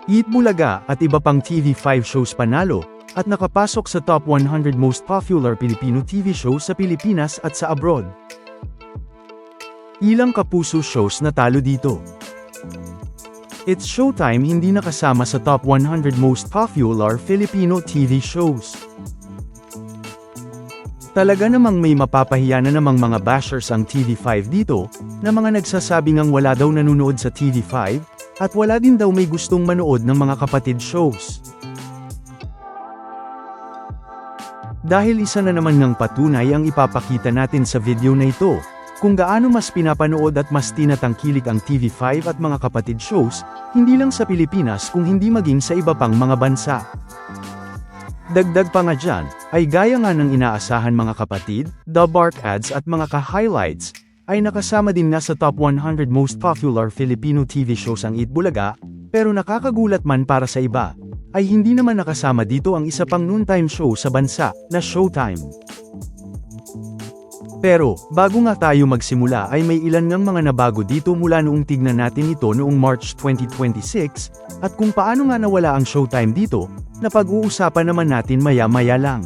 Eat Bulaga at iba pang TV5 shows panalo, at nakapasok sa top 100 most popular Filipino TV shows sa Pilipinas at sa abroad. Ilang kapuso shows na talo dito. It's Showtime hindi nakasama sa top 100 most popular Filipino TV shows. Talaga namang may mapapahiya na namang mga bashers ang TV5 dito, na mga nagsasabing ang wala daw nanonood sa TV5, at wala din daw may gustong manood ng mga kapatid shows. Dahil isa na naman ng patunay ang ipapakita natin sa video na ito, kung gaano mas pinapanood at mas tinatangkilik ang TV5 at mga kapatid shows, hindi lang sa Pilipinas kung hindi maging sa iba pang mga bansa. Dagdag pa nga dyan, ay gaya nga ng inaasahan mga kapatid, The Bark Ads at mga ka-highlights, ay nakasama din na sa top 100 most popular Filipino TV shows ang Eat Bulaga, pero nakakagulat man para sa iba, ay hindi naman nakasama dito ang isa pang noontime show sa bansa, na Showtime. Pero, bago nga tayo magsimula ay may ilan ngang mga nabago dito mula noong tignan natin ito noong March 2026, at kung paano nga nawala ang Showtime dito, na pag-uusapan naman natin maya-maya lang.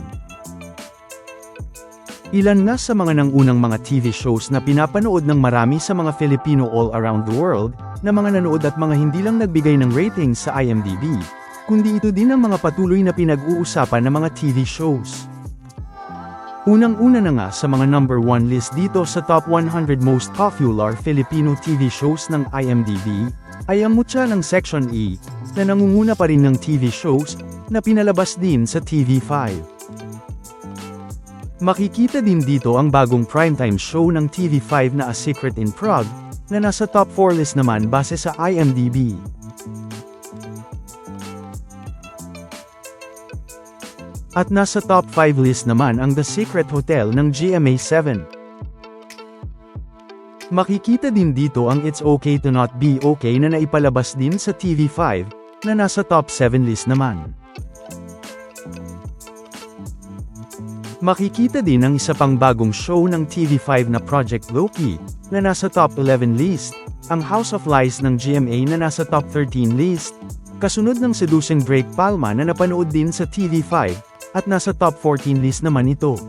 Ilan nga sa mga nangunang mga TV shows na pinapanood ng marami sa mga Filipino all around the world, na mga nanood at mga hindi lang nagbigay ng ratings sa IMDb, kundi ito din ang mga patuloy na pinag-uusapan ng mga TV shows. Unang-una na nga sa mga number 1 list dito sa top 100 most popular Filipino TV shows ng IMDb, ay ang mutya ng Section E, na nangunguna pa rin ng TV shows, na pinalabas din sa TV5. Makikita din dito ang bagong primetime show ng TV5 na A Secret in Prague, na nasa top 4 list naman base sa IMDb. At nasa top 5 list naman ang The Secret Hotel ng GMA7. Makikita din dito ang It's Okay to Not Be Okay na naipalabas din sa TV5, na nasa top 7 list naman. Makikita din ang isa pang bagong show ng TV5 na Project Loki, na nasa top 11 list, ang House of Lies ng GMA na nasa top 13 list, kasunod ng Seducing Drake Palma na napanood din sa TV5, at nasa top 14 list naman ito.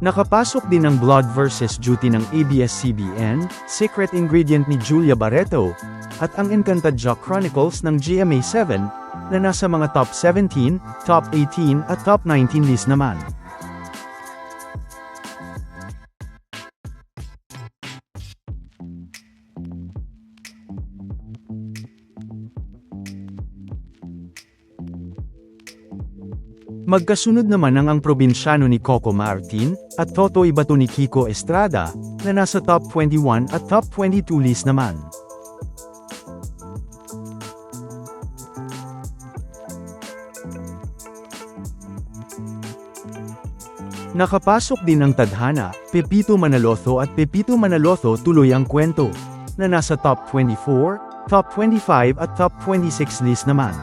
Nakapasok din ang Blood vs. Duty ng ABS-CBN, Secret Ingredient ni Julia Barreto, at ang Encantadia Chronicles ng GMA7, na nasa mga top 17, top 18 at top 19 list naman. Magkasunod naman ang probinsyano ni Coco Martin, at Totoy Bato ni Kiko Estrada, na nasa top 21 at top 22 list naman. Nakapasok din ang Tadhana, Pepito Manaloto at Pepito Manaloto Tuloy ang Kwento, na nasa top 24, top 25 at top 26 list naman,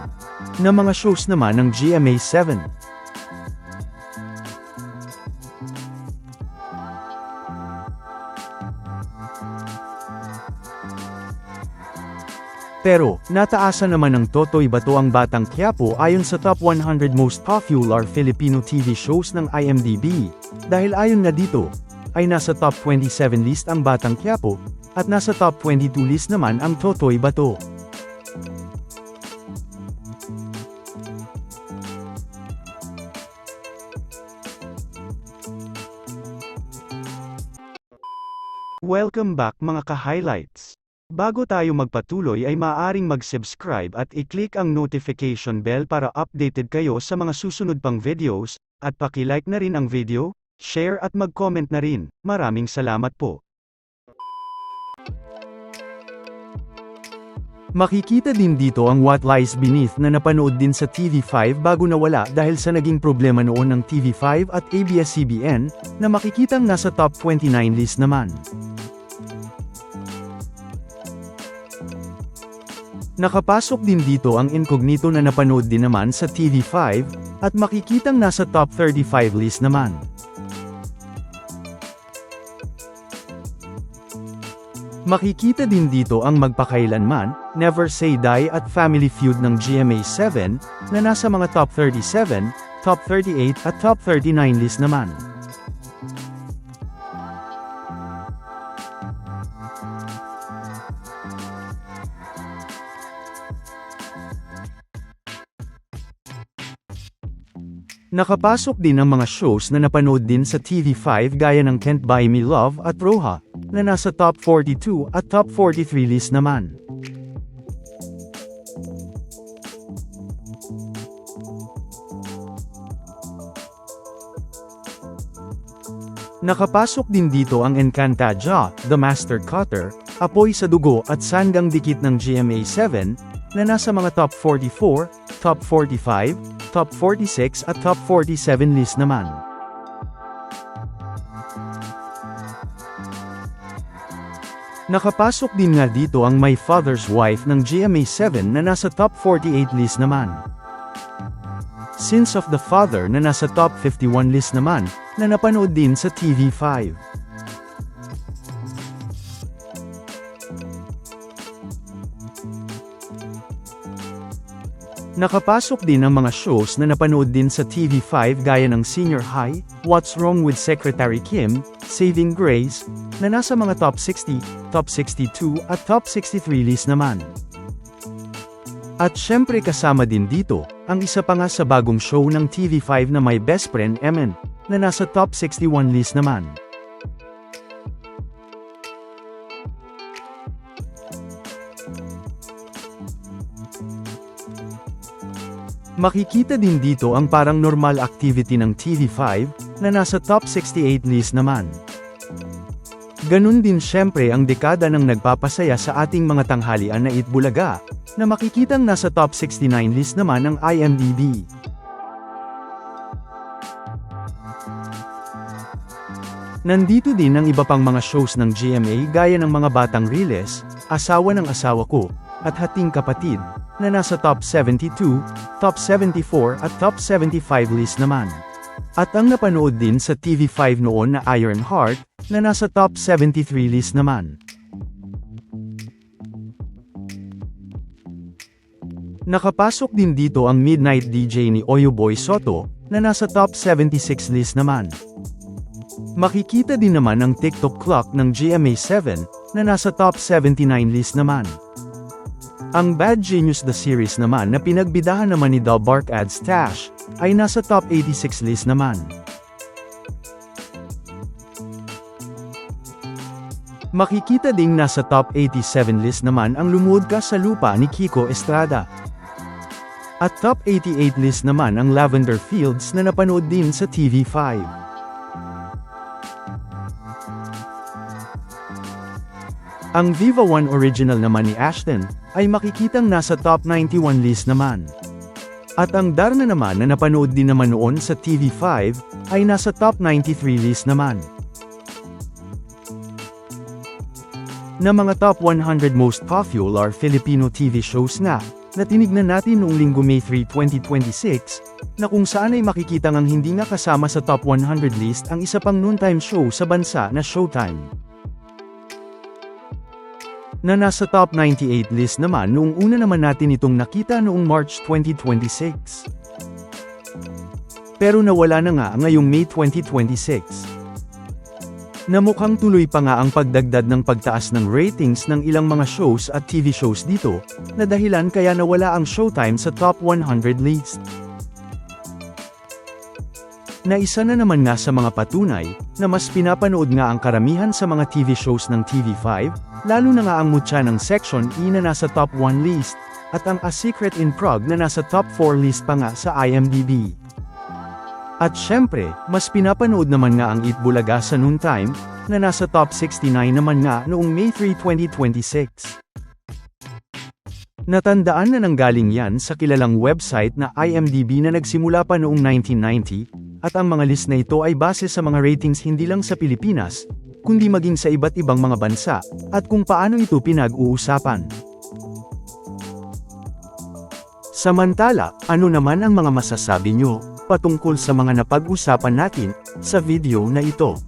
na mga shows naman ng GMA7. Pero, nataasan naman ng Totoy Bato ang Batang Quiapo ayon sa top 100 most popular Filipino TV shows ng IMDb, dahil ayon nga dito, ay nasa top 27 list ang Batang Quiapo, at nasa top 22 list naman ang Totoy Bato. Welcome back mga ka-highlights! Bago tayo magpatuloy ay maaaring mag-subscribe at i-click ang notification bell para updated kayo sa mga susunod pang videos, at paki-like na rin ang video, share at mag-comment na rin. Maraming salamat po. Makikita din dito ang What Lies Beneath na napanood din sa TV5 bago nawala dahil sa naging problema noon ng TV5 at ABS-CBN, na makikitang nasa top 29 list naman. Nakapasok din dito ang Incognito na napanood din naman sa TV5, at makikitang nasa top 35 list naman. Makikita din dito ang magpakailanman, Never Say Die at Family Feud ng GMA7, na nasa mga top 37, top 38 at top 39 list naman. Nakapasok din ang mga shows na napanood din sa TV5 gaya ng Can't Buy Me Love at Roja, na nasa top 42 at top 43 list naman. Nakapasok din dito ang Encantadia, The Master Cutter, Apoy sa Dugo at Sanggang Dikit ng GMA7, na nasa mga top 44, top 45, top 46 at top 47 list naman. Nakapasok din nga dito ang My Father's Wife ng GMA7 na nasa top 48 list naman. Sins of the Father na nasa top 51 list naman, na napanood din sa TV5. Nakapasok din ang mga shows na napanood din sa TV5 gaya ng Senior High, What's Wrong with Secretary Kim, Saving Grace, na nasa mga top 60, top 62 at top 63 list naman. At syempre kasama din dito, ang isa pa nga sa bagong show ng TV5 na My Best Friend Emin, na nasa top 61 list naman. Makikita din dito ang parang normal activity ng TV5, na nasa top 68 list naman. Ganun din syempre ang dekada ng nagpapasaya sa ating mga tanghalian na Itbulaga, na makikitang nasa top 69 list naman ng IMDb. Nandito din ang iba pang mga shows ng GMA gaya ng Mga Batang Riles, Asawa ng Asawa Ko, at Hating Kapatid, na nasa top 72, top 74 at top 75 list naman. At ang napanood din sa TV5 noon na Iron Heart, na nasa top 73 list naman. Nakapasok din dito ang Midnight DJ ni Oyoboy Soto, na nasa top 76 list naman. Makikita din naman ang TikTok Clock ng GMA7, na nasa top 79 list naman. Ang Bad Genius The Series naman na pinagbidahan naman ni The Bark Ads Tash, ay nasa top 86 list naman. Makikita ding nasa top 87 list naman ang Lumuhod Ka sa Lupa ni Kiko Estrada. At top 88 list naman ang Lavender Fields na napanood din sa TV5. Ang Viva One Original naman ni Ashton, ay makikitang nasa top 91 list naman. At ang Darna naman na napanood din naman noon sa TV5, ay nasa top 93 list naman. Na mga top 100 most popular Filipino TV shows na tinignan natin noong Linggo May 3, 2026, na kung saan ay makikita ngang hindi nga kasama sa top 100 list ang isa pang noontime show sa bansa na Showtime, na nasa top 98 list naman noong una naman natin itong nakita noong March 2026. Pero nawala na nga ngayong May 2026. Na mukhang tuloy pa nga ang pagdagdag ng pagtaas ng ratings ng ilang mga shows at TV shows dito, na dahilan kaya nawala ang Showtime sa top 100 list. Na isa na naman nga sa mga patunay, na mas pinapanood nga ang karamihan sa mga TV shows ng TV5, lalo na nga ang Mutya ng Section E na nasa top 1 list, at ang A Secret in Prague na nasa top 4 list pa nga sa IMDb. At syempre, mas pinapanood naman nga ang Itbulaga sa noontime, na nasa top 69 naman nga noong May 3, 2026. Natandaan na nanggaling yan sa kilalang website na IMDb na nagsimula pa noong 1990, at ang mga list na ito ay base sa mga ratings hindi lang sa Pilipinas, kundi maging sa iba't ibang mga bansa, at kung paano ito pinag-uusapan. Samantala, ano naman ang mga masasabi nyo patungkol sa mga napag-usapan natin sa video na ito?